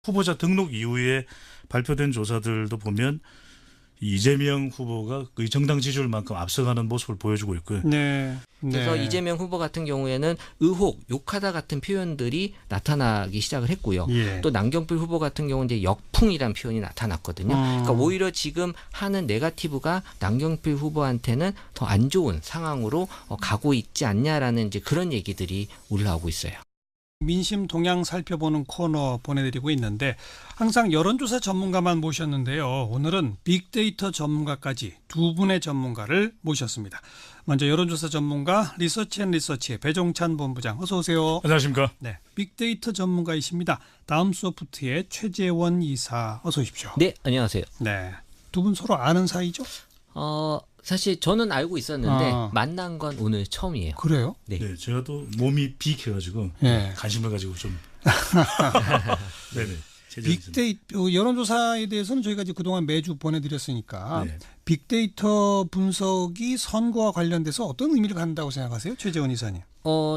후보자 등록 이후에 발표된 조사들도 보면 이재명 후보가 거의 정당 지지율만큼 앞서가는 모습을 보여주고 있고요. 네. 그래서 이재명 후보 같은 경우에는 의혹, 욕하다 같은 표현들이 나타나기 시작을 했고요. 예. 또 남경필 후보 같은 경우는 이제 역풍이란 표현이 나타났거든요. 그러니까 오히려 지금 하는 네거티브가 남경필 후보한테는 더 안 좋은 상황으로 가고 있지 않냐라는 이제 그런 얘기들이 올라오고 있어요. 민심 동향 살펴보는 코너 보내드리고 있는데 항상 여론조사 전문가만 모셨는데요. 오늘은 빅데이터 전문가까지 두 분의 전문가를 모셨습니다. 먼저 여론조사 전문가 리서치앤리서치의 배종찬 본부장 어서 오세요. 안녕하십니까? 네, 빅데이터 전문가이십니다. 다음소프트의 최재원 이사 어서 오십시오. 네, 안녕하세요. 네, 두 분 서로 아는 사이죠? 사실 저는 알고 있었는데 만난 건 오늘 처음이에요. 그래요? 네. 네, 제가 또 몸이 비익해가지고 네. 관심을 가지고 좀. 네네. 빅데이터 여론조사에 대해서는 저희가 이제 그동안 매주 보내드렸으니까 네. 빅데이터 분석이 선거와 관련돼서 어떤 의미를 갖는다고 생각하세요, 최재원 이사님?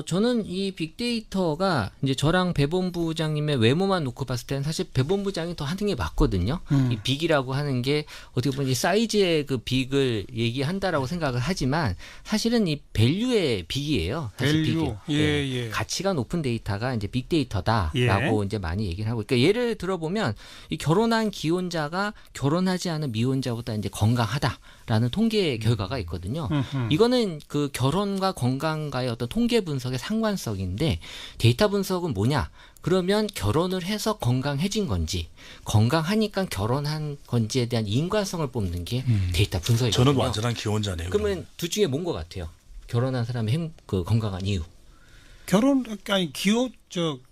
저는 이 빅데이터가 이제 저랑 배 본부장님의 외모만 놓고 봤을 때는 사실 배 본부장이 더 하는 게 맞거든요. 이 빅이라고 하는 게 어떻게 보면 이 사이즈의 그 빅을 얘기한다라고 생각을 하지만 사실은 이 밸류의 빅이에요. 사실 밸류. 빅이. 예. 가치가 높은 데이터가 이제 빅데이터다라고 예. 이제 많이 얘기를 하고. 그러니까 예를 들어보면 이 결혼한 기혼자가 결혼하지 않은 미혼자보다 이제 건강하다라는 통계 결과가 있거든요. 이거는 그 결혼과 건강과의 어떤 통계 분석의 상관성인데 데이터 분석은 뭐냐? 그러면 결혼을 해서 건강해진 건지 건강하니까 결혼한 건지에 대한 인과성을 뽑는 게 데이터 분석이거든요. 저는 완전한 기혼자네요. 그러면 둘 중에 뭔 것 같아요? 결혼한 사람의 그 건강한 이유.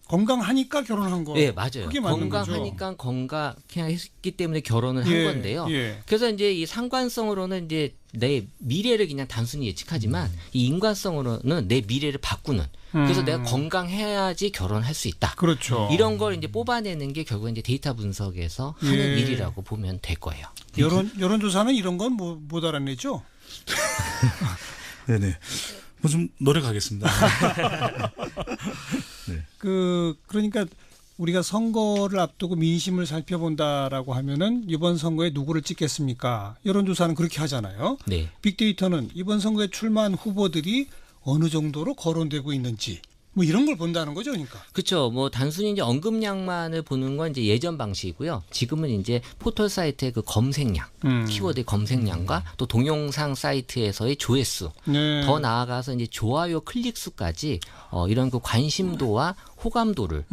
건강하니까 결혼한 거. 네, 맞아요. 그게 맞는 건강하니까 건강했기 때문에 결혼을 한 건데요. 예. 그래서 이제 이 상관성으로는 이제 내 미래를 그냥 단순히 예측하지만 이 인과성으로는 내 미래를 바꾸는. 그래서 내가 건강해야지 결혼할 수 있다. 그렇죠. 이런 걸 이제 뽑아내는 게 결국 이제 데이터 분석에서 하는 예. 일이라고 보면 될 거예요. 여론조사는 이런 건 못 알아내죠? 네네. 뭐 좀 노력하겠습니다. 네. 그러니까 우리가 선거를 앞두고 민심을 살펴본다라고 하면은 이번 선거에 누구를 찍겠습니까? 여론조사는 그렇게 하잖아요. 네. 빅데이터는 이번 선거에 출마한 후보들이 어느 정도로 거론되고 있는지 뭐 이런 걸 본다는 거죠, 그러니까. 그렇죠. 뭐 단순히 이제 언급량만을 보는 건 이제 예전 방식이고요. 지금은 이제 포털 사이트의 그 검색량, 키워드의 검색량과 또 동영상 사이트에서의 조회수, 네. 더 나아가서 이제 좋아요 클릭 수까지 이런 그 관심도와 호감도를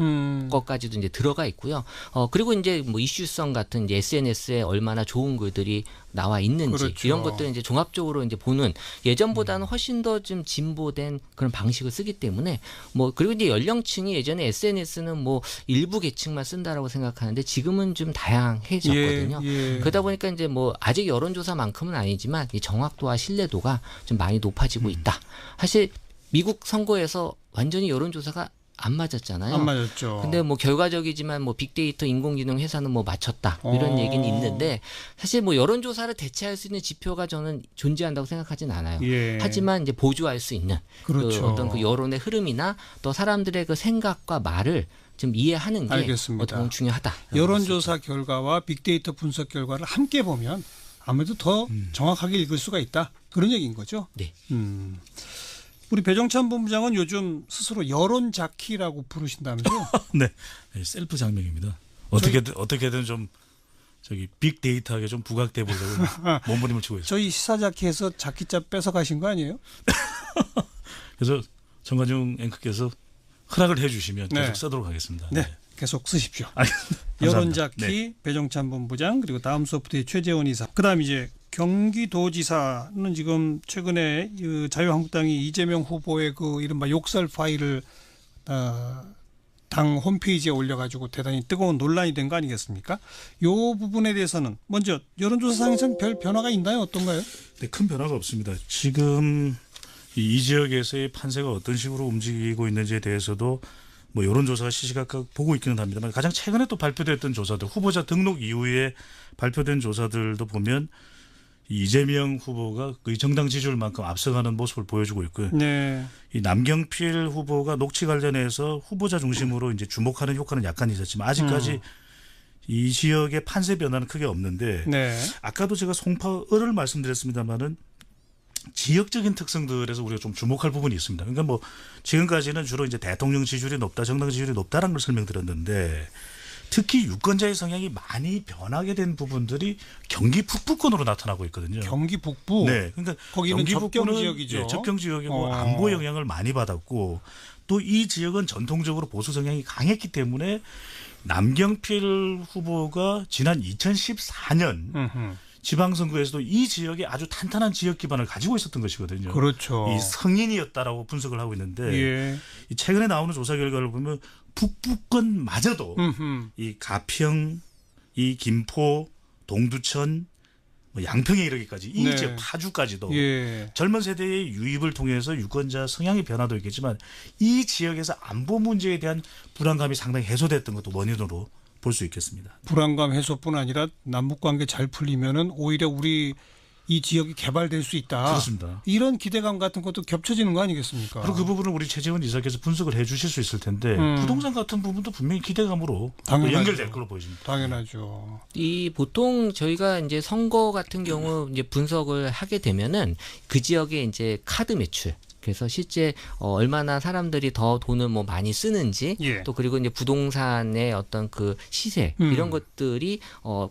것까지도 이제 들어가 있고요. 그리고 이제 뭐 이슈성 같은 이제 SNS에 얼마나 좋은 글들이 나와 있는지 그렇죠. 이런 것들을 이제 종합적으로 이제 보는 예전보다는 훨씬 더 좀 진보된 그런 방식을 쓰기 때문에 뭐 그리고 이제 연령층이 예전에 SNS는 뭐 일부 계층만 쓴다라고 생각하는데 지금은 좀 다양해졌거든요. 예. 그러다 보니까 이제 뭐 아직 여론조사만큼은 아니지만 이 정확도와 신뢰도가 좀 많이 높아지고 있다. 사실 미국 선거에서 완전히 여론조사가 안 맞았잖아요. 안 맞았죠. 근데 뭐 결과적이지만 뭐 빅데이터 인공지능 회사는 뭐 맞췄다 이런 얘기는 있는데 사실 뭐 여론조사를 대체할 수 있는 지표가 저는 존재한다고 생각하진 않아요. 예. 하지만 이제 보조할 수 있는 그렇죠. 그 어떤 그 여론의 흐름이나 또 사람들의 그 생각과 말을 좀 이해하는 게 알겠습니다. 어떻게 보면 중요하다. 여론조사 결과와 빅데이터 분석 결과를 함께 보면 아무래도 더 정확하게 읽을 수가 있다. 그런 얘기인 거죠. 네. 우리 배종찬 본부장은 요즘 스스로 여론 자키라고 부르신다면서요? 네. 셀프 장명입니다. 어떻게든 좀 저기 빅데이터하게 좀 부각돼 보려고 몸부림을 치고 있어요. 저희 시사 자키에서 자키자 뺏어 가신 거 아니에요? 그래서 정관중 앵커께서 허락을 해주시면 계속 네. 쓰도록 하겠습니다. 네. 계속 쓰십시오. 감사합니다. 여론 자키 네. 배종찬 본부장 그리고 다음 소프트의 최재원 이사. 그다음 이제 경기도지사는 지금 최근에 그 자유한국당이 이재명 후보의 그 이른바 욕설 파일을 당 홈페이지에 올려가지고 대단히 뜨거운 논란이 된 거 아니겠습니까? 이 부분에 대해서는 먼저 여론조사상에서는 별 변화가 있나요? 어떤가요? 네, 큰 변화가 없습니다. 지금 이 지역에서의 판세가 어떤 식으로 움직이고 있는지에 대해서도 뭐 여론조사가 시시각각 보고 있기는 합니다만 가장 최근에 또 발표됐던 조사들 후보자 등록 이후에 발표된 조사들도 보면 이재명 후보가 거의 정당 지지율만큼 앞서가는 모습을 보여주고 있고요. 네. 이 남경필 후보가 녹취 관련해서 후보자 중심으로 이제 주목하는 효과는 약간 있었지만 아직까지 이 지역의 판세 변화는 크게 없는데 네. 아까도 제가 송파을을 말씀드렸습니다만은 지역적인 특성들에서 우리가 좀 주목할 부분이 있습니다. 그러니까 뭐 지금까지는 주로 이제 대통령 지지율이 높다, 정당 지지율이 높다라는 걸 설명드렸는데 특히 유권자의 성향이 많이 변하게 된 부분들이 경기 북부권으로 나타나고 있거든요. 경기 북부. 네, 그러니까 거기는 경기 접경 북부는 지역이죠. 예, 접경 지역이고 안보 영향을 많이 받았고 또 이 지역은 전통적으로 보수 성향이 강했기 때문에 남경필 후보가 지난 2014년 음흠. 지방선거에서도 이 지역에 아주 탄탄한 지역 기반을 가지고 있었던 것이거든요. 그렇죠. 이 성인이었다라고 분석을 하고 있는데 예. 이 최근에 나오는 조사 결과를 보면 북부권마저도 음흠. 이 가평, 이 김포, 동두천, 뭐 양평에 이르기까지 이 네. 지역 파주까지도 예. 젊은 세대의 유입을 통해서 유권자 성향의 변화도 있겠지만 이 지역에서 안보 문제에 대한 불안감이 상당히 해소됐던 것도 원인으로 볼 수 있겠습니다. 불안감 해소뿐 아니라 남북 관계 잘 풀리면은 오히려 우리 이 지역이 개발될 수 있다. 그렇습니다. 이런 기대감 같은 것도 겹쳐지는 거 아니겠습니까? 그리고 그 부분을 우리 최재원 이사께서 분석을 해 주실 수 있을 텐데 부동산 같은 부분도 분명히 기대감으로 당연하죠. 연결될 걸로 보여집니다. 당연하죠. 이 보통 저희가 이제 선거 같은 경우 이제 분석을 하게 되면은 그 지역의 이제 카드 매출. 그래서 실제 얼마나 사람들이 더 돈을 뭐 많이 쓰는지 예. 또 그리고 이제 부동산의 어떤 그 시세 이런 것들이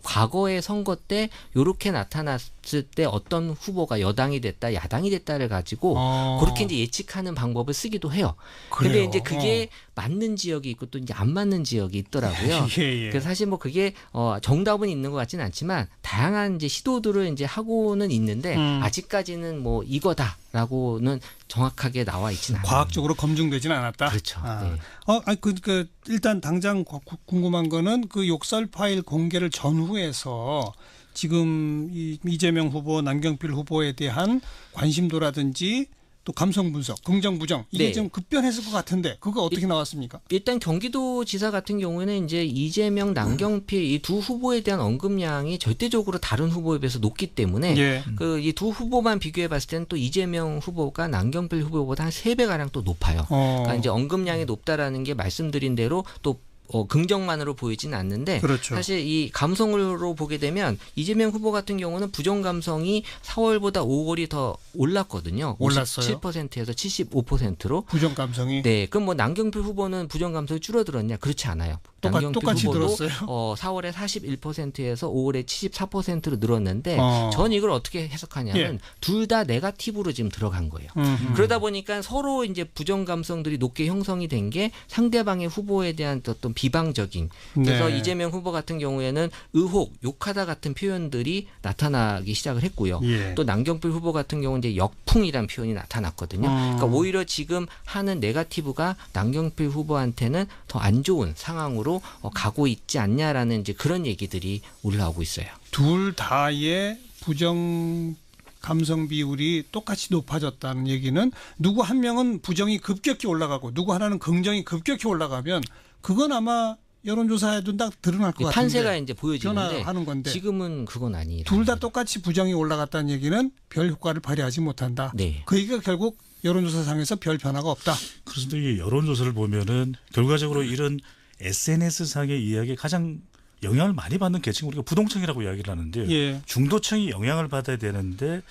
과거의 선거 때 요렇게 나타났을 때 어떤 후보가 여당이 됐다 야당이 됐다를 가지고 그렇게 이제 예측하는 방법을 쓰기도 해요. 근데 그래요? 이제 그게 맞는 지역이 있고 또 이제 안 맞는 지역이 있더라고요. 예, 예. 그래서 사실 뭐 그게 정답은 있는 것 같지는 않지만 다양한 이제 시도들을 이제 하고는 있는데 아직까지는 뭐 이거다라고는 정확하게 나와 있지는 않아요. 과학적으로 검증되지는 않았다. 그렇죠. 네. 그 일단 당장 궁금한 거는 그 욕설 파일 공개를 전후해서 지금 이재명 후보, 남경필 후보에 대한 관심도라든지 또 감성 분석, 긍정 부정 이게 네. 좀 급변했을 것 같은데 그거 어떻게 나왔습니까? 일단 경기도지사 같은 경우에는 이제 이재명, 남경필 이 두 후보에 대한 언급량이 절대적으로 다른 후보에 비해서 높기 때문에 예. 그 이 두 후보만 비교해 봤을 때는 또 이재명 후보가 남경필 후보보다 한 3배 가량 또 높아요. 그러니까 이제 언급량이 높다라는 게 말씀드린 대로 또 긍정만으로 보이지는 않는데 그렇죠. 사실 이 감성으로 보게 되면 이재명 후보 같은 경우는 부정 감성이 4월보다 5월이 더 올랐거든요. 올랐어요? 57%에서 75%로. 부정 감성이 네, 그럼 뭐 남경필 후보는 부정 감성이 줄어들었냐? 그렇지 않아요. 똑같이 후보도 늘었어요? 4월에 41%에서 5월에 74%로 늘었는데 전 이걸 어떻게 해석하냐면 예. 둘 다 네거티브로 지금 들어간 거예요. 그러다 보니까 서로 이제 부정 감성들이 높게 형성이 된 게 상대방의 후보에 대한 어떤 비방적인 그래서 네. 이재명 후보 같은 경우에는 의혹, 욕하다 같은 표현들이 나타나기 시작을 했고요. 예. 또 남경필 후보 같은 경우는 이제 역풍이란 표현이 나타났거든요. 그러니까 오히려 지금 하는 네거티브가 남경필 후보한테는 더 안 좋은 상황으로 가고 있지 않냐라는 이제 그런 얘기들이 올라오고 있어요. 둘 다의 부정 감성 비율이 똑같이 높아졌다는 얘기는 누구 한 명은 부정이 급격히 올라가고 누구 하나는 긍정이 급격히 올라가면 그건 아마 여론조사에도 딱 드러날 것 같은데 판세가 이제 보여지는데 변화하는 건데 지금은 그건 아니에요. 둘 다 똑같이 부정이 올라갔다는 얘기는 별 효과를 발휘하지 못한다. 네. 그 얘기가 결국 여론조사상에서 별 변화가 없다. 그렇습니다. 이 여론조사를 보면은 결과적으로 이런 SNS상의 이야기에 가장 영향을 많이 받는 계층 우리가 부동층이라고 이야기를 하는데 예. 중도층이 영향을 받아야 되는데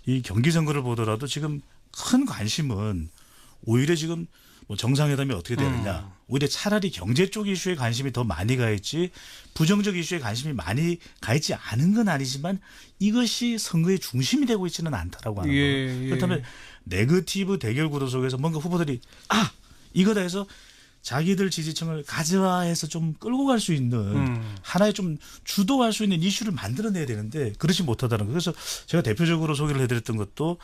이 경기 선거를 보더라도 지금 큰 관심은 오히려 지금 뭐 정상회담이 어떻게 되느냐 오히려 차라리 경제 쪽 이슈에 관심이 더 많이 가 있지 부정적 이슈에 관심이 많이 가 있지 않은 건 아니지만 이것이 선거의 중심이 되고 있지는 않다라고 하는 거예요. 그렇다면 네거티브 대결 구도 속에서 뭔가 후보들이 이거다 해서 자기들 지지층을 가져와해서 좀 끌고 갈 수 있는 하나의 좀 주도할 수 있는 이슈를 만들어내야 되는데 그렇지 못하다는 거. 그래서 제가 대표적으로 소개를 해드렸던 것도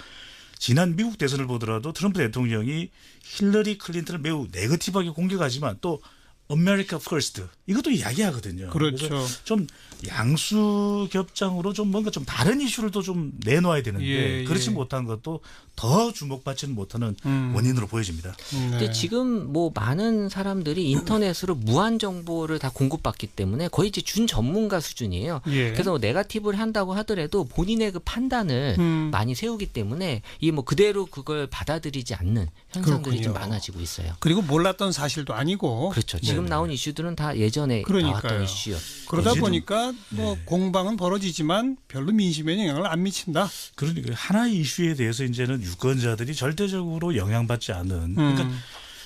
지난 미국 대선을 보더라도 트럼프 대통령이 힐러리 클린턴을 매우 네거티브하게 공격하지만 또 America First 이것도 이야기하거든요. 그렇죠. 그래서 좀 양수 겹장으로 좀 뭔가 좀 다른 이슈를 또 좀 내놓아야 되는데 그렇지 못한 것도 더 주목받지는 못하는 원인으로 보여집니다. 근데 지금 뭐 많은 사람들이 인터넷으로 무한 정보를 다 공급받기 때문에 거의 이제 준 전문가 수준이에요. 그래서 뭐 네거티브를 한다고 하더라도 본인의 그 판단을 많이 세우기 때문에 이 뭐 그대로 그걸 받아들이지 않는 현상들이 좀 많아지고 있어요. 그리고 몰랐던 사실도 아니고 그렇죠. 지금 지금 나온 이슈들은 다 예전에 그러니까요. 나왔던 이슈였. 그러다 어제도- 보니까 뭐 네. 공방은 벌어지지만 별로 민심에 영향을 안 미친다. 그러니까 하나의 이슈에 대해서 이제는 유권자들이 절대적으로 영향받지 않는. 그러니까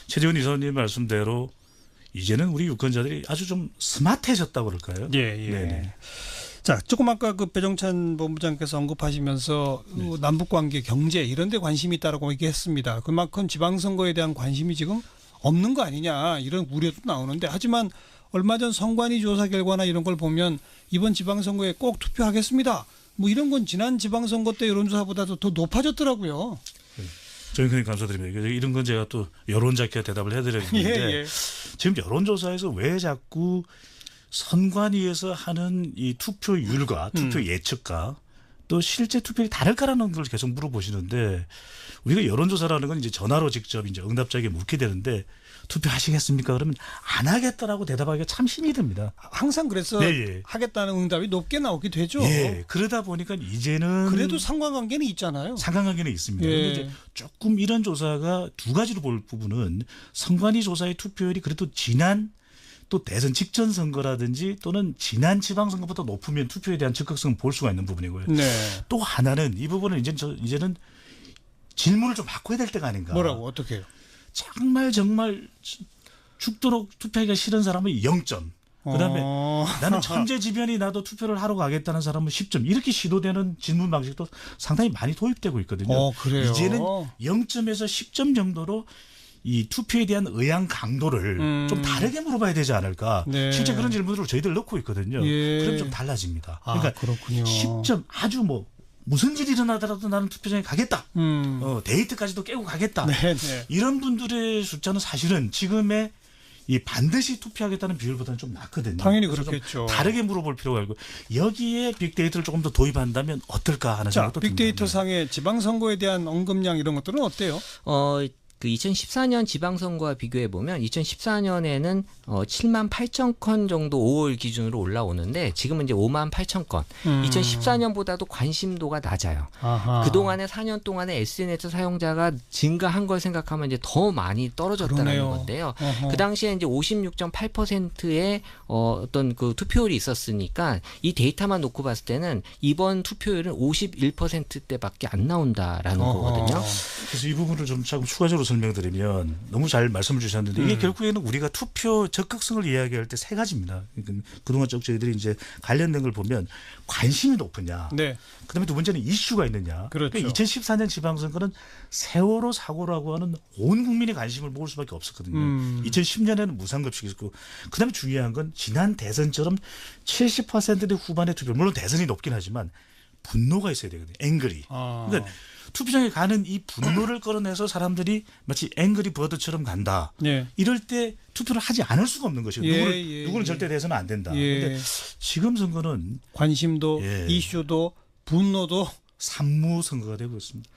최재원 이사님 말씀대로 이제는 우리 유권자들이 아주 좀 스마트해졌다고 그럴까요? 예. 네네. 자, 조금 아까 그 배종찬 본부장께서 언급하시면서 그 남북 관계, 경제 이런 데 관심이 있다라고 얘기했습니다. 그만큼 지방선거에 대한 관심이 지금 없는 거 아니냐 이런 우려도 나오는데 하지만 얼마 전 선관위 조사 결과나 이런 걸 보면 이번 지방선거에 꼭 투표하겠습니다. 뭐 이런 건 지난 지방선거 때 여론조사보다도 더 높아졌더라고요. 저는 그냥 감사드립니다. 이런 건 제가 또 여론잡기가 대답을 해드려야 되는데 예. 지금 여론조사에서 왜 자꾸 선관위에서 하는 이 투표율과 투표 예측과 또 실제 투표율이 다를까라는 걸 계속 물어보시는데 우리가 여론조사라는 건 이제 전화로 직접 이제 응답자에게 묻게 되는데 투표하시겠습니까? 그러면 안 하겠다라고 대답하기가 참 힘이 듭니다. 항상 그래서 네, 예. 하겠다는 응답이 높게 나오게 되죠. 예, 그러다 보니까 이제는 그래도 상관관계는 있잖아요. 상관관계는 있습니다. 예. 그런데 이제 조금 이런 조사가 두 가지로 볼 부분은 선관위 조사의 투표율이 그래도 지난 또 대선 직전 선거라든지 또는 지난 지방선거보다 높으면 투표에 대한 적극성을 볼 수가 있는 부분이고요. 네. 또 하나는 이 부분은 이제는 질문을 좀 바꿔야 될 때가 아닌가. 뭐라고 어떻게 해요? 정말 죽도록 투표하기가 싫은 사람은 0점. 그다음에 나는 천재지변이 나도 투표를 하러 가겠다는 사람은 10점. 이렇게 시도되는 질문 방식도 상당히 많이 도입되고 있거든요. 그래요. 이제는 0점에서 10점 정도로 이 투표에 대한 의향 강도를 좀 다르게 물어봐야 되지 않을까. 네. 실제 그런 질문들을 저희들 넣고 있거든요. 예. 그럼 좀 달라집니다. 그러니까 그렇군요. 10점 아주 뭐 무슨 일이 일어나더라도 나는 투표장에 가겠다. 데이트까지도 깨고 가겠다. 네. 이런 분들의 숫자는 사실은 지금의 이 반드시 투표하겠다는 비율보다는 좀 낮거든요. 당연히 그래서 좀 그렇겠죠. 다르게 물어볼 필요가 있고 여기에 빅데이터를 조금 더 도입한다면 어떨까 하는 자, 생각도 듭니다. 빅데이터 상의 지방선거에 대한 언급량 이런 것들은 어때요? 그 2014년 지방선거와 비교해 보면 2014년에는 7만 8천 건 정도 5월 기준으로 올라오는데 지금은 이제 5만 8천 건. 2014년보다도 관심도가 낮아요. 아하. 그동안의 4년 동안에 SNS 사용자가 증가한 걸 생각하면 이제 더 많이 떨어졌다는 그러네요. 건데요. 어허. 그 당시에 이제 56.8%의 어떤 그 투표율이 있었으니까 이 데이터만 놓고 봤을 때는 이번 투표율은 51%대밖에 안 나온다라는 거거든요. 그래서 이 부분을 좀 조금 추가적으로 설명드리면 너무 잘 말씀을 주셨는데 이게 결국에는 우리가 투표 적극성을 이야기할 때 세 가지입니다. 그러니까 그동안 쭉 저희들이 이제 관련된 걸 보면 관심이 높으냐. 네. 그다음에 두 번째는 이슈가 있느냐. 그렇죠. 그러니까 2014년 지방선거는 세월호 사고라고 하는 온 국민의 관심을 모을 수밖에 없었거든요. 2010년에는 무상급식이 있었고 그다음에 중요한 건 지난 대선처럼 70%대 후반의 투표 물론 대선이 높긴 하지만 분노가 있어야 되거든요. 앵그리. 그러니까 투표장에 가는 이 분노를 끌어내서 사람들이 마치 앵그리 버드처럼 간다. 네. 이럴 때 투표를 하지 않을 수가 없는 것이에요. 누구는 절대 돼서는 안 된다. 그런데 지금 선거는 관심도 예. 이슈도 분노도 산무 선거가 되고 있습니다.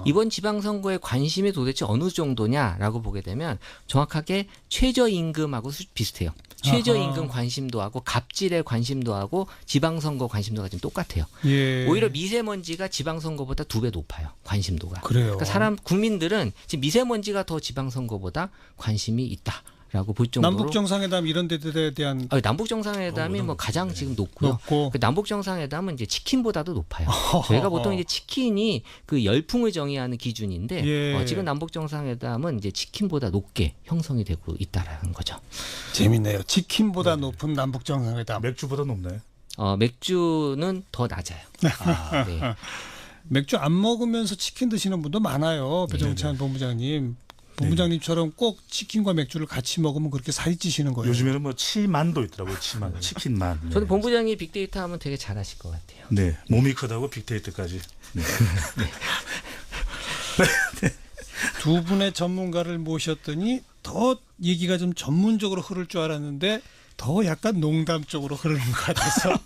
이번 지방선거의 관심이 도대체 어느 정도냐라고 보게 되면 정확하게 최저임금하고 비슷해요. 최저임금 관심도하고 갑질의 관심도하고 지방선거 관심도가 지금 똑같아요. 예. 오히려 미세먼지가 지방선거보다 2배 높아요. 관심도가. 그래요. 그러니까 국민들은 지금 미세먼지가 더 지방선거보다 관심이 있다라고 볼 정도로. 남북 정상회담 이런 데들에 대한 남북 정상회담이 뭐 가장 지금 높고요. 그 남북 정상회담은 이제 치킨보다도 높아요. 저희가 보통 이제 치킨이 그 열풍을 정의하는 기준인데 예. 지금 남북 정상회담은 이제 치킨보다 높게 형성이 되고 있다라는 거죠. 재밌네요. 치킨보다 높은 남북 정상회담. 맥주보다 높나요? 맥주는 더 낮아요. 네. 맥주 안 먹으면서 치킨 드시는 분도 많아요. 배종찬 본부장님. 본부장님처럼 꼭 치킨과 맥주를 같이 먹으면 그렇게 살이 찌시는 거예요. 요즘에는 뭐 치만도 있더라고요. 치만, 치킨만. 네. 저는 본부장이 빅데이터 하면 되게 잘하실 것 같아요. 네, 몸이 크다고 빅데이터까지. 네. 두 분의 전문가를 모셨더니 더 얘기가 좀 전문적으로 흐를 줄 알았는데 더 약간 농담 쪽으로 흐르는 것 같아서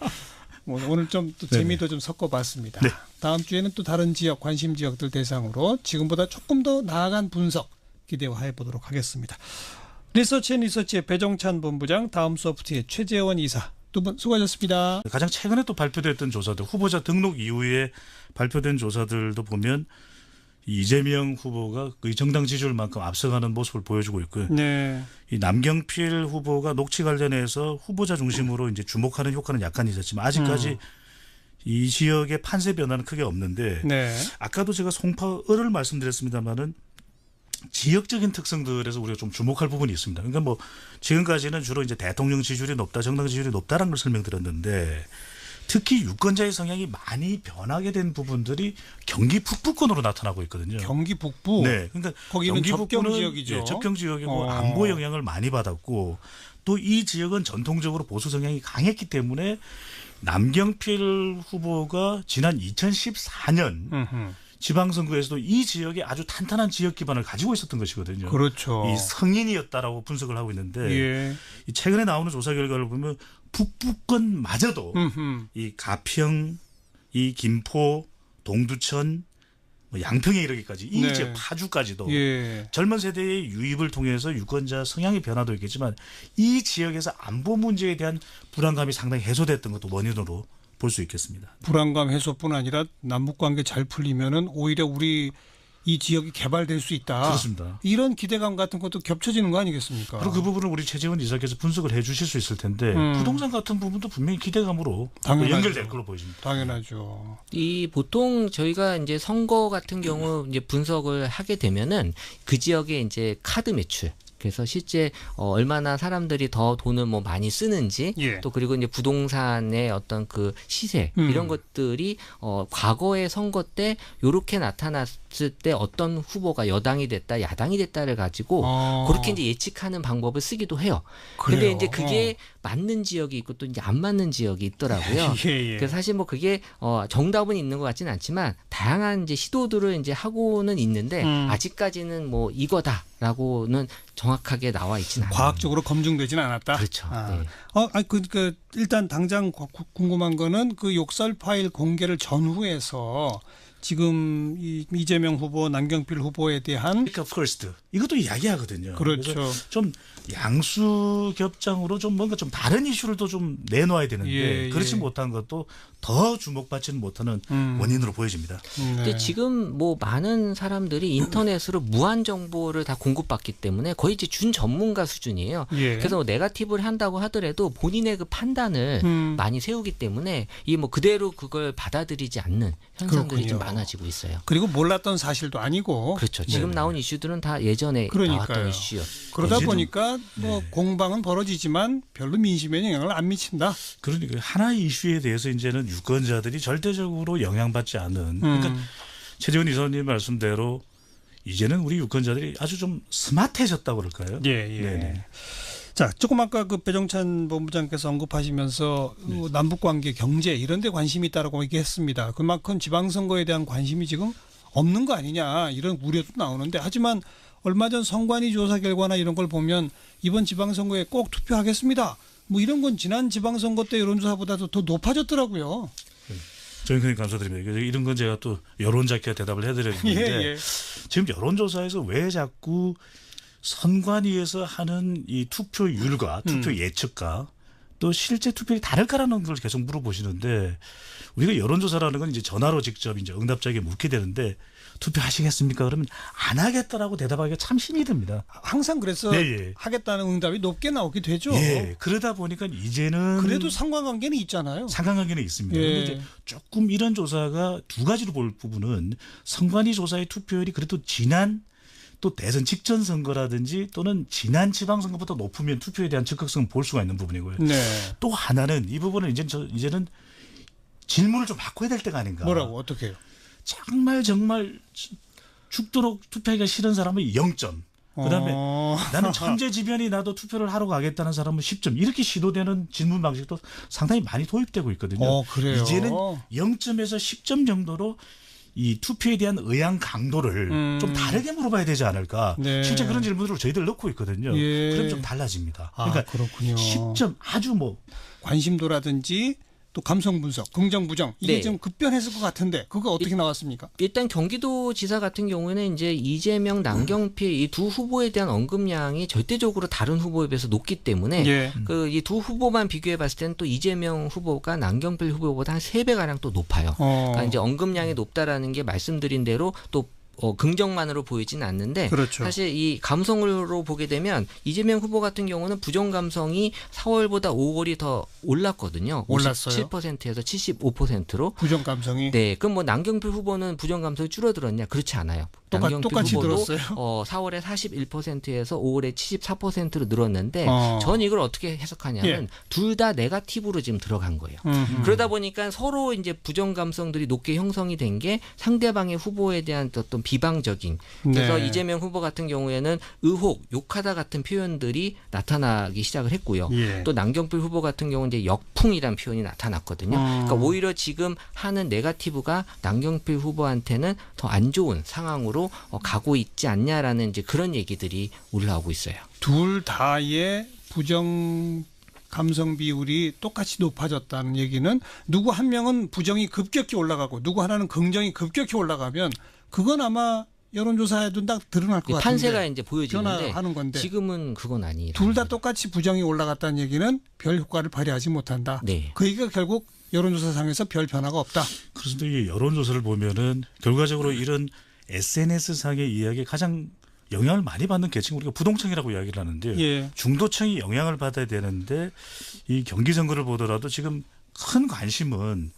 오늘 좀 또 재미도 좀 섞어봤습니다. 네. 다음 주에는 또 다른 지역, 관심 지역들 대상으로 지금보다 조금 더 나아간 분석 기대해 보도록 하겠습니다. 리서치의 배종찬 본부장, 다음 소프트의 최재원 이사 두 분 수고하셨습니다. 가장 최근에 또 발표됐던 조사들, 후보자 등록 이후에 발표된 조사들도 보면 이재명 후보가 거의 정당 지지율만큼 앞서가는 모습을 보여주고 있고요. 네. 이 남경필 후보가 녹취 관련해서 후보자 중심으로 이제 주목하는 효과는 약간 있었지만 아직까지 이 지역의 판세 변화는 크게 없는데 네. 아까도 제가 송파을을 말씀드렸습니다마는 지역적인 특성들에서 우리가 좀 주목할 부분이 있습니다. 그러니까 뭐 지금까지는 주로 이제 대통령 지지율이 높다, 정당 지지율이 높다라는 걸 설명드렸는데 특히 유권자의 성향이 많이 변하게 된 부분들이 경기 북부권으로 나타나고 있거든요. 경기 북부. 네, 그러니까 거기는 경기 접경 북부는 지역이죠. 예, 접경 지역이고 안보 영향을 많이 받았고 또 이 지역은 전통적으로 보수 성향이 강했기 때문에 남경필 후보가 지난 2014년 지방선거에서도 이 지역에 아주 탄탄한 지역 기반을 가지고 있었던 것이거든요. 그렇죠. 이 성인이었다라고 분석을 하고 있는데 예. 이 최근에 나오는 조사 결과를 보면 북부권마저도 이 가평, 이 김포, 동두천, 뭐 양평에 이르기까지 이 네. 지역 파주까지도 예. 젊은 세대의 유입을 통해서 유권자 성향의 변화도 있겠지만 이 지역에서 안보 문제에 대한 불안감이 상당히 해소됐던 것도 원인으로 볼 수 있겠습니다. 불안감 해소뿐 아니라 남북 관계 잘 풀리면은 오히려 우리 이 지역이 개발될 수 있다. 그렇습니다. 이런 기대감 같은 것도 겹쳐지는 거 아니겠습니까? 그리고 그 부분을 우리 최재원 이사께서 분석을 해 주실 수 있을 텐데 부동산 같은 부분도 분명히 기대감으로 당연하죠. 연결될 걸로 보여집니다. 당연하죠. 이 보통 저희가 이제 선거 같은 경우 이제 분석을 하게 되면은 그 지역의 이제 카드 매출. 그래서 실제 얼마나 사람들이 더 돈을 뭐 많이 쓰는지 예. 또 그리고 이제 부동산의 어떤 그 시세 이런 것들이 과거의 선거 때 요렇게 나타났을 때 어떤 후보가 여당이 됐다 야당이 됐다를 가지고 그렇게 이제 예측하는 방법을 쓰기도 해요. 근데 그래요? 이제 그게 맞는 지역이 있고 또 이제 안 맞는 지역이 있더라고요. 예, 예. 그래서 사실 뭐 그게 정답은 있는 것 같지는 않지만 다양한 이제 시도들을 이제 하고는 있는데 아직까지는 뭐 이거다라고는 정확하게 나와 있지는 않아요. 과학적으로 검증되지는 않았다. 그렇죠. 아. 네. 그 일단 당장 궁금한 거는 그 욕설 파일 공개를 전후해서 지금 이재명 후보, 남경필 후보에 대한 그러니까 퍼스트 이것도 이야기하거든요. 그렇죠. 그래서 좀 양수겹장으로 좀 뭔가 좀 다른 이슈를 또 좀 내놓아야 되는데 예, 그렇지 예. 못한 것도 더 주목받지는 못하는 원인으로 보여집니다. 근데 지금 뭐 많은 사람들이 인터넷으로 무한 정보를 다 공급받기 때문에 거의 이제 준 전문가 수준이에요. 예. 그래서 뭐 네거티브를 한다고 하더라도 본인의 그 판단을 많이 세우기 때문에 이 뭐 그대로 그걸 받아들이지 않는 현상들이 좀 그렇군요. 많아지고 있어요. 그리고 몰랐던 사실도 아니고 그렇죠. 지금 나온 이슈들은 다 예전에 그러니까요. 나왔던 이슈였. 그러다 어제도- 보니까 뭐 공방은 벌어지지만 별로 민심에 영향을 안 미친다. 그러니까 하나의 이슈에 대해서 이제는 유권자들이 절대적으로 영향받지 않은 그러니까 최재원 이사님 말씀대로 이제는 우리 유권자들이 아주 좀 스마트해졌다고 그럴까요? 예. 네네. 자, 조금 아까 그 배종찬 본부장께서 언급하시면서 남북 관계, 경제 이런 데 관심이 있다라고 얘기했습니다. 그만큼 지방선거에 대한 관심이 지금 없는 거 아니냐 이런 우려도 나오는데 하지만 얼마 전 선관위 조사 결과나 이런 걸 보면 이번 지방선거에 꼭 투표하겠습니다. 뭐 이런 건 지난 지방선거 때 여론조사보다도 더 높아졌더라고요. 저희 그냥 감사드립니다. 이런 건 제가 또 여론자키가 대답을 해드렸는데 지금 여론조사에서 왜 자꾸 선관위에서 하는 이 투표율과 투표 예측과 또 실제 투표율이 다를까라는 걸 계속 물어보시는데 우리가 여론조사라는 건 이제 전화로 직접 이제 응답자에게 묻게 되는데 투표하시겠습니까? 그러면 안 하겠다라고 대답하기가 참 힘이 듭니다. 항상 그래서 예. 하겠다는 응답이 높게 나오게 되죠. 예. 그러다 보니까 이제는 그래도 상관관계는 있잖아요. 상관관계는 있습니다. 예. 그런데 이제 조금 이런 조사가 두 가지로 볼 부분은 선관위 조사의 투표율이 그래도 지난 또 대선 직전 선거라든지 또는 지난 지방선거보다 높으면 투표에 대한 적극성을 볼 수가 있는 부분이고요. 네. 또 하나는 이 부분은 이제는 질문을 좀 바꿔야 될 때가 아닌가. 뭐라고 어떻게 해요? 정말 죽도록 투표하기가 싫은 사람은 0점. 그다음에 나는 천재지변이 나도 투표를 하러 가겠다는 사람은 10점. 이렇게 시도되는 질문 방식도 상당히 많이 도입되고 있거든요. 그래요? 이제는 0점에서 10점 정도로 이 투표에 대한 의향 강도를 좀 다르게 물어봐야 되지 않을까. 네. 실제 그런 질문으로 저희들 넣고 있거든요. 예. 그럼 좀 달라집니다. 그러니까 그렇군요. 10점 아주 뭐 관심도라든지 또 감성 분석, 긍정 부정 이게 네. 좀 급변했을 것 같은데 그거 어떻게 나왔습니까? 일단 경기도지사 같은 경우에는 이제 이재명, 남경필 이 두 후보에 대한 언급량이 절대적으로 다른 후보에 비해서 높기 때문에 예. 그 이 두 후보만 비교해 봤을 때는 또 이재명 후보가 남경필 후보보다 한 3배 가량 또 높아요. 그러니까 이제 언급량이 높다라는 게 말씀드린 대로 또 긍정만으로 보이지는 않는데 그렇죠. 사실 이 감성으로 보게 되면 이재명 후보 같은 경우는 부정 감성이 4월보다 5월이 더 올랐거든요. 올랐어요? 57%에서 75%로. 부정 감성이 네, 그럼 뭐 남경필 후보는 부정 감성이 줄어들었냐? 그렇지 않아요. 똑같이 후보도 들었어요. 4월에 41%에서 5월에 74%로 늘었는데 어. 전 이걸 어떻게 해석하냐면 예. 둘 다 네거티브로 지금 들어간 거예요. 그러다 보니까 서로 이제 부정 감성들이 높게 형성이 된 게 상대방의 후보에 대한 어떤 비방적인 그래서 네. 이재명 후보 같은 경우에는 의혹, 욕하다 같은 표현들이 나타나기 시작을 했고요. 예. 또 남경필 후보 같은 경우는 이제 역풍이란 표현이 나타났거든요. 그러니까 오히려 지금 하는 네거티브가 남경필 후보한테는 더 안 좋은 상황으로 가고 있지 않냐라는 이제 그런 얘기들이 올라오고 있어요. 둘 다의 부정 감성 비율이 똑같이 높아졌다는 얘기는 누구 한 명은 부정이 급격히 올라가고 누구 하나는 긍정이 급격히 올라가면 그건 아마 여론조사에도 딱 드러날 것 같은데 판세가 이제 보여지는데 변화하는 건데 지금은 그건 아니에요. 둘 다 똑같이 부정이 올라갔다는 얘기는 별 효과를 발휘하지 못한다. 네. 그 얘기가 결국 여론조사상에서 별 변화가 없다. 그래서 이 여론조사를 보면은 결과적으로 이런 SNS상의 이야기에 가장 영향을 많이 받는 계층 우리가 부동층이라고 이야기를 하는데 예. 중도층이 영향을 받아야 되는데 이 경기 선거를 보더라도 지금 큰 관심은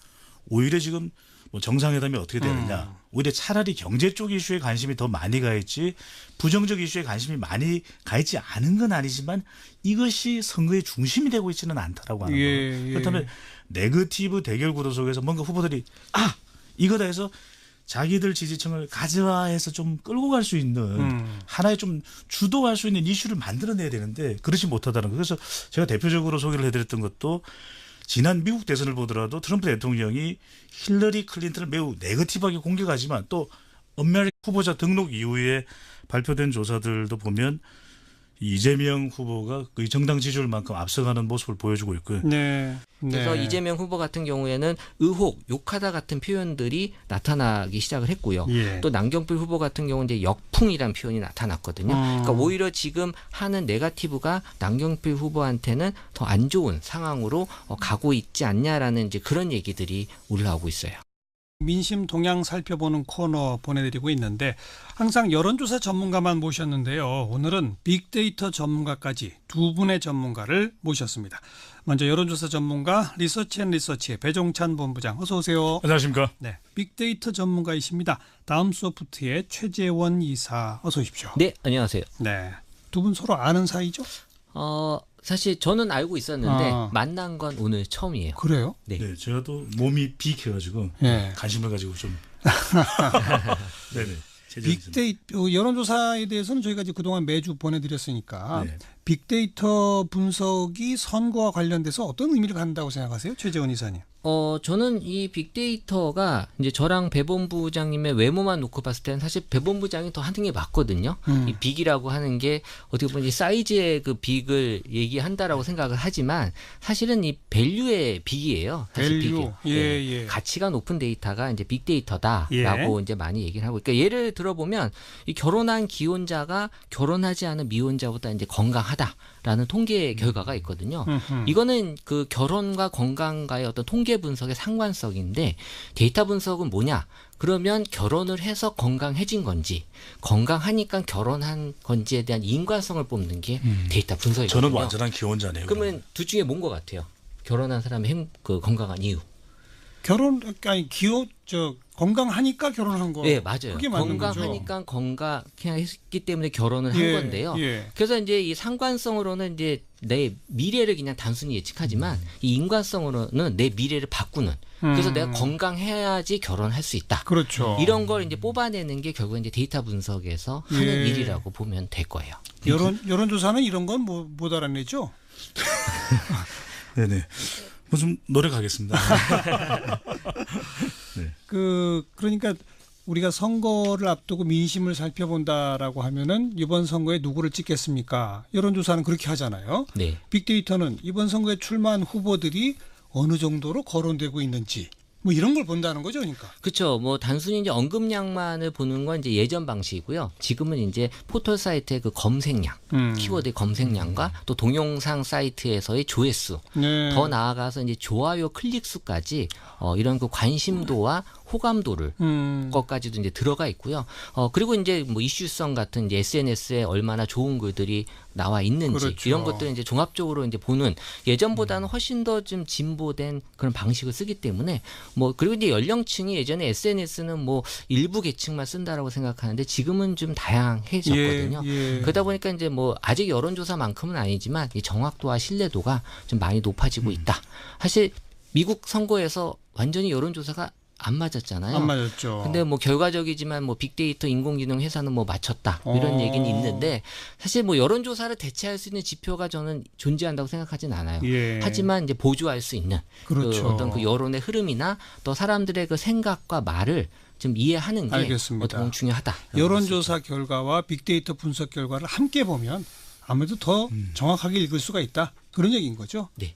오히려 지금 뭐 정상회담이 어떻게 되느냐 오히려 차라리 경제 쪽 이슈에 관심이 더 많이 가 있지 부정적 이슈에 관심이 많이 가 있지 않은 건 아니지만 이것이 선거의 중심이 되고 있지는 않다라고 하는 거예요. 예. 그렇다면 네거티브 대결 구도 속에서 뭔가 후보들이 이거다 해서 자기들 지지층을 가져와해서 좀 끌고 갈 수 있는 하나의 좀 주도할 수 있는 이슈를 만들어내야 되는데 그렇지 못하다는 거. 그래서 제가 대표적으로 소개를 해드렸던 것도 지난 미국 대선을 보더라도 트럼프 대통령이 힐러리 클린턴을 매우 네거티브하게 공격하지만 또 엄밀하게 후보자 등록 이후에 발표된 조사들도 보면 이재명 후보가 거의 정당 지지율만큼 앞서가는 모습을 보여주고 있고요. 네. 그래서 네. 이재명 후보 같은 경우에는 의혹, 욕하다 같은 표현들이 나타나기 시작을 했고요. 예. 또 남경필 후보 같은 경우는 이제 역풍이란 표현이 나타났거든요. 그러니까 오히려 지금 하는 네거티브가 남경필 후보한테는 더 안 좋은 상황으로 가고 있지 않냐라는 이제 그런 얘기들이 올라오고 있어요. 민심 동향 살펴보는 코너 보내드리고 있는데 항상 여론조사 전문가만 모셨는데요. 오늘은 빅데이터 전문가까지 두 분의 전문가를 모셨습니다. 먼저 여론조사 전문가 리서치앤리서치의 배종찬 본부장 어서 오세요. 안녕하십니까. 네, 빅데이터 전문가이십니다. 다음소프트의 최재원 이사 어서 오십시오. 네, 안녕하세요. 네, 두 분 서로 아는 사이죠? 사실 저는 알고 있었는데 아. 만난 건 오늘 처음이에요. 그래요? 네. 네, 제가 또 몸이 비켜가지고 네. 관심을 가지고 좀. 네네. 빅데이터 여론조사에 대해서는 저희가 이제 그동안 매주 보내드렸으니까 네. 빅데이터 분석이 선거와 관련돼서 어떤 의미를 갖는다고 생각하세요, 최재원 이사님? 저는 이 빅데이터가 이제 저랑 배 본부장님의 외모만 놓고 봤을 때는 사실 배 본부장이 더 하는 게 맞거든요. 이 빅이라고 하는 게 어떻게 보면 이 사이즈의 그 빅을 얘기한다라고 생각을 하지만 사실은 이 밸류의 빅이에요. 사실 밸류. 빅이. 예, 네. 예. 가치가 높은 데이터가 이제 빅데이터다라고 예. 이제 많이 얘기를 하고. 그러니까 예를 들어보면 이 결혼한 기혼자가 결혼하지 않은 미혼자보다 이제 건강하다라는 통계 결과가 있거든요. 이거는 그 결혼과 건강과의 어떤 통계 분석의 상관성인데 데이터 분석은 뭐냐? 그러면 결혼을 해서 건강해진 건지 건강하니까 결혼한 건지에 대한 인과성을 뽑는 게 데이터 분석이거든요. 저는 완전한 기혼자네요. 그러면 둘 중에 뭔 것 같아요? 결혼한 사람의 그 건강한 이유. 건강하니까 결혼한 거. 네, 맞아요. 그게 맞는 건강하니까 건강했기 때문에 결혼을 한 건데요. 예. 그래서 이제 이 상관성으로는 이제 내 미래를 그냥 단순히 예측하지만 이 인과성으로는 내 미래를 바꾸는. 그래서 내가 건강해야지 결혼할 수 있다. 그렇죠. 이런 걸 이제 뽑아내는 게 결국 이제 데이터 분석에서 하는 예. 일이라고 보면 될 거예요. 여론조사는 이런 건 못 알아내죠? 네네. 뭐 좀 노력하겠습니다. 네. 그러니까 우리가 선거를 앞두고 민심을 살펴본다라고 하면은 이번 선거에 누구를 찍겠습니까? 여론조사는 그렇게 하잖아요. 네. 빅데이터는 이번 선거에 출마한 후보들이 어느 정도로 거론되고 있는지 뭐 이런 걸 본다는 거죠, 그러니까. 그렇죠. 뭐 단순히 이제 언급량만을 보는 건 이제 예전 방식이고요. 지금은 이제 포털 사이트의 그 검색량, 키워드 검색량과 또 동영상 사이트에서의 조회수, 네. 더 나아가서 이제 좋아요 클릭 수까지 이런 그 관심도와 호감도를 것까지도 이제 들어가 있고요. 그리고 이제 뭐 이슈성 같은 이제 SNS에 얼마나 좋은 글들이 나와 있는지 그렇죠. 이런 것들을 이제 종합적으로 이제 보는 예전보다는 훨씬 더 좀 진보된 그런 방식을 쓰기 때문에 뭐 그리고 이제 연령층이 예전에 SNS는 뭐 일부 계층만 쓴다라고 생각하는데 지금은 좀 다양해졌거든요. 예. 그러다 보니까 이제 뭐 아직 여론조사만큼은 아니지만 이 정확도와 신뢰도가 좀 많이 높아지고 있다. 사실 미국 선거에서 완전히 여론조사가 안 맞았잖아요. 안 맞았죠. 근데 뭐 결과적이지만 뭐 빅데이터 인공지능 회사는 뭐 맞췄다 뭐 이런 얘기는 있는데 사실 뭐 여론조사를 대체할 수 있는 지표가 저는 존재한다고 생각하진 않아요. 예. 하지만 이제 보조할 수 있는 그렇죠. 그 어떤 그 여론의 흐름이나 또 사람들의 그 생각과 말을 좀 이해하는 게 알겠습니다. 어떤 중요하다. 여론조사 결과와 빅데이터 분석 결과를 함께 보면 아무래도 더 정확하게 읽을 수가 있다. 그런 얘기인 거죠. 네.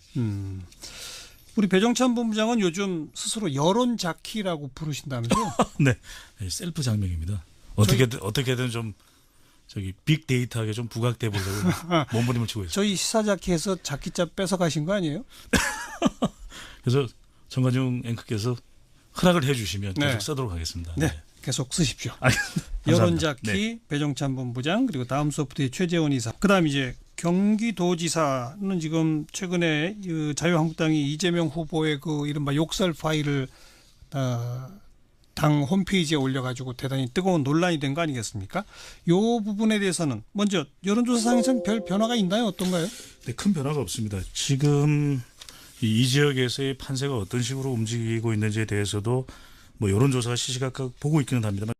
우리 배종찬 본부장은 요즘 스스로 여론 자키라고 부르신다면서요? 네, 셀프 장명입니다. 어떻게든 좀 저기 빅데이터하게 좀 부각돼 보려고 몸부림을 치고 있어요. 저희 시사 자키에서 자키자 뺏어 가신 거 아니에요? 그래서 정관용 앵커께서 허락을 해주시면 네. 계속 쓰도록 하겠습니다. 네, 계속 쓰십시오. 알겠습니다. 여론 감사합니다. 자키 네. 배종찬 본부장 그리고 다음 소프트의 최재원 이사. 그다음 이제 경기도지사는 지금 최근에 그 자유한국당이 이재명 후보의 그 이른바 욕설 파일을 당 홈페이지에 올려가지고 대단히 뜨거운 논란이 된 거 아니겠습니까? 이 부분에 대해서는 먼저 여론조사상에서는 별 변화가 있나요? 어떤가요? 네, 큰 변화가 없습니다. 지금 이 지역에서의 판세가 어떤 식으로 움직이고 있는지에 대해서도 뭐 여론조사가 시시각각 보고 있기는 합니다만